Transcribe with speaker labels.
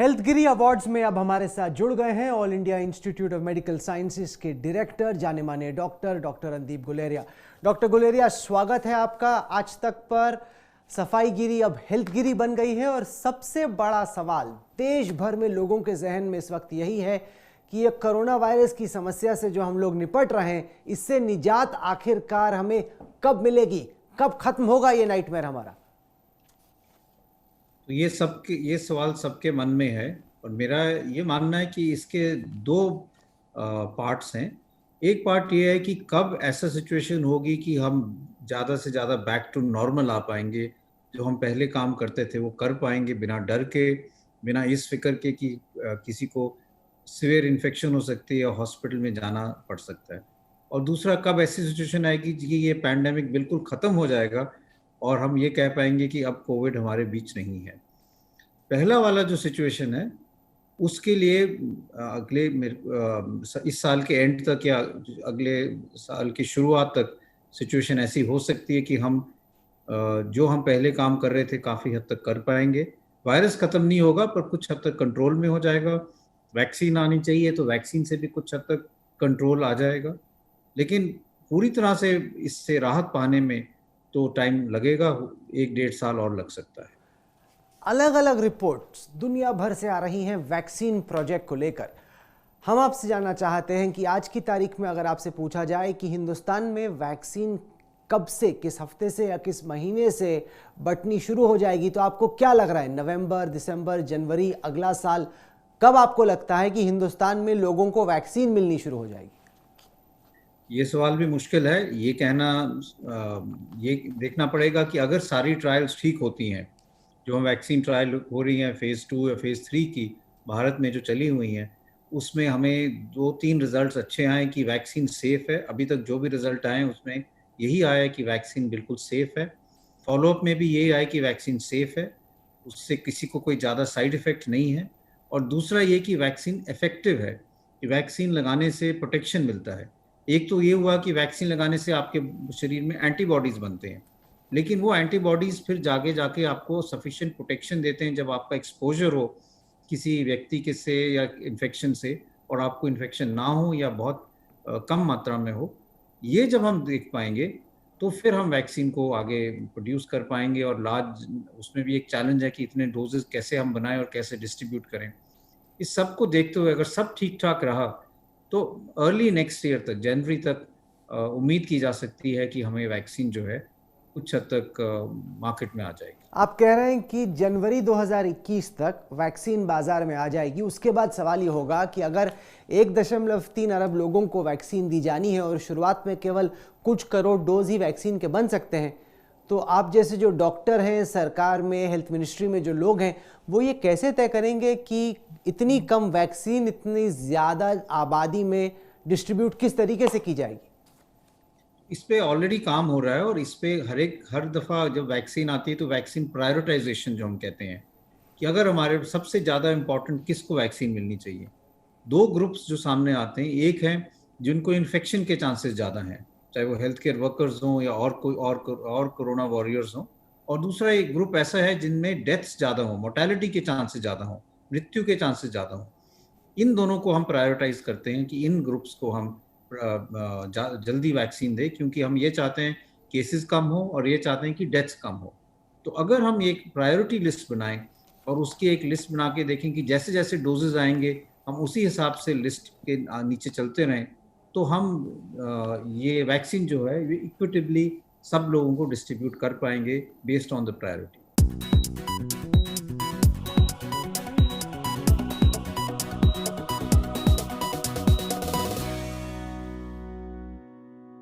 Speaker 1: Healthgiri awards में अब हमारे साथ जुड़ गए हैं all India institute of medical sciences के डायरेक्टर जाने माने डॉक्टर रणदीप गुलेरिया। डॉक्टर गुलेरिया, स्वागत है आपका। आज तक पर सफाईगिरी अब हेल्थगिरी बन गई है और सबसे बड़ा सवाल देश भर में लोगों के जहन में इस वक्त यही है कि ये कोरोना वायरस की समस्या से जो हम लोग निपट रहे हैं, इससे निजात आखिरकार हमें कब मिलेगी, कब खत्म होगा ये नाइटमेयर हमारा।
Speaker 2: तो ये सवाल सबके मन में है और मेरा ये मानना है कि इसके दो पार्ट्स हैं। एक पार्ट ये है कि कब ऐसा सिचुएशन होगी कि हम ज़्यादा से ज़्यादा बैक टू नॉर्मल आ पाएंगे, जो हम पहले काम करते थे वो कर पाएंगे बिना डर के, बिना इस फिक्र के कि किसी को सीवियर इन्फेक्शन हो सकती है या हॉस्पिटल में जाना पड़ सकता है। और दूसरा, कब ऐसी सिचुएशन आएगी कि ये पैंडेमिक बिल्कुल ख़त्म हो जाएगा और हम ये कह पाएंगे कि अब कोविड हमारे बीच नहीं है। पहला वाला जो सिचुएशन है उसके लिए अगले इस साल के एंड तक या अगले साल की शुरुआत तक सिचुएशन ऐसी हो सकती है कि हम जो हम पहले काम कर रहे थे काफ़ी हद तक कर पाएंगे। वायरस ख़त्म नहीं होगा पर कुछ हद तक कंट्रोल में हो जाएगा। वैक्सीन आनी चाहिए तो वैक्सीन से भी कुछ हद तक कंट्रोल आ जाएगा, लेकिन पूरी तरह से इससे राहत पाने में तो टाइम लगेगा, 1-1.5 साल और लग सकता है।
Speaker 1: अलग अलग रिपोर्ट्स दुनिया भर से आ रही हैं वैक्सीन प्रोजेक्ट को लेकर। हम आपसे जानना चाहते हैं कि आज की तारीख में अगर आपसे पूछा जाए कि हिंदुस्तान में वैक्सीन कब से, किस हफ्ते से या किस महीने से बंटनी शुरू हो जाएगी, तो आपको क्या लग रहा है? नवंबर, दिसंबर, जनवरी, अगला साल? कब आपको लगता है कि हिंदुस्तान में लोगों को वैक्सीन मिलनी शुरू हो जाएगी?
Speaker 2: ये सवाल भी मुश्किल है। ये कहना, ये देखना पड़ेगा कि अगर सारी ट्रायल्स ठीक होती हैं, जो वैक्सीन ट्रायल हो रही हैं फेज़ 2 या फेज़ 3 की भारत में जो चली हुई हैं, उसमें हमें 2-3 रिजल्ट्स अच्छे आए कि वैक्सीन सेफ़ है। अभी तक जो भी रिजल्ट आए हैं उसमें यही आया है कि वैक्सीन बिल्कुल सेफ़ है। फॉलोअप में भी यही आया कि वैक्सीन सेफ़ है, उससे किसी को कोई ज़्यादा साइड इफ़ेक्ट नहीं है। और दूसरा ये कि वैक्सीन इफ़ेक्टिव है, कि वैक्सीन लगाने से प्रोटेक्शन मिलता है। एक तो ये हुआ कि वैक्सीन लगाने से आपके शरीर में एंटीबॉडीज़ बनते हैं, लेकिन वो एंटीबॉडीज़ फिर जाके आपको सफिशिएंट प्रोटेक्शन देते हैं जब आपका एक्सपोजर हो किसी व्यक्ति के से या इन्फेक्शन से, और आपको इन्फेक्शन ना हो या बहुत कम मात्रा में हो। ये जब हम देख पाएंगे तो फिर हम वैक्सीन को आगे प्रोड्यूस कर पाएंगे। और लार्ज, उसमें भी एक चैलेंज है कि इतने डोजेस कैसे हम बनाएं और कैसे डिस्ट्रीब्यूट करें। इस सब को देखते हुए अगर सब ठीक ठाक रहा तो अर्ली नेक्स्ट ईयर तक, जनवरी तक उम्मीद की जा सकती है कि हमें वैक्सीन जो है कुछ हद तक मार्केट में आ जाएगी।
Speaker 1: आप कह रहे हैं कि जनवरी 2021 तक वैक्सीन बाजार में आ जाएगी। उसके बाद सवाल ये होगा कि अगर 1.3 अरब लोगों को वैक्सीन दी जानी है और शुरुआत में केवल कुछ करोड़ डोज ही वैक्सीन के बन सकते हैं, तो आप जैसे जो डॉक्टर हैं, सरकार में, हेल्थ मिनिस्ट्री में जो लोग हैं, वो ये कैसे तय करेंगे कि इतनी कम वैक्सीन इतनी ज़्यादा आबादी में डिस्ट्रीब्यूट किस तरीके से की जाएगी?
Speaker 2: इस पे ऑलरेडी काम हो रहा है और इस पे हर दफ़ा जब वैक्सीन आती है तो वैक्सीन प्रायोरिटाइजेशन जो हम कहते हैं, कि अगर हमारे सबसे ज़्यादा इम्पॉर्टेंट किसको वैक्सीन मिलनी चाहिए। 2 ग्रुप्स जो सामने आते हैं, एक है जिनको इन्फेक्शन के चांसेस ज़्यादा हैं, चाहे वो हेल्थ केयर वर्कर्स हों या और कोई और कोरोना वॉरियर्स हों, और दूसरा एक ग्रुप ऐसा है जिनमें डेथ्स ज़्यादा हों, मोर्टेलिटी के चांसेस ज़्यादा हों, मृत्यु के चांसेस ज़्यादा हों। इन दोनों को हम प्रायोरिटाइज करते हैं कि इन ग्रुप्स को हम जल्दी वैक्सीन दें, क्योंकि हम ये चाहते हैं केसेस कम हो और ये चाहते हैं कि डेथ्स कम हो। तो अगर हम एक प्रायोरिटी लिस्ट बनाएं और उसकी एक लिस्ट बना के देखें कि जैसे जैसे डोजेज आएंगे हम उसी हिसाब से लिस्ट के नीचे चलते रहें, तो हम ये वैक्सीन जो है ये इक्विटेबली सब लोगों को डिस्ट्रीब्यूट कर पाएंगे बेस्ड ऑन द प्रायोरिटी।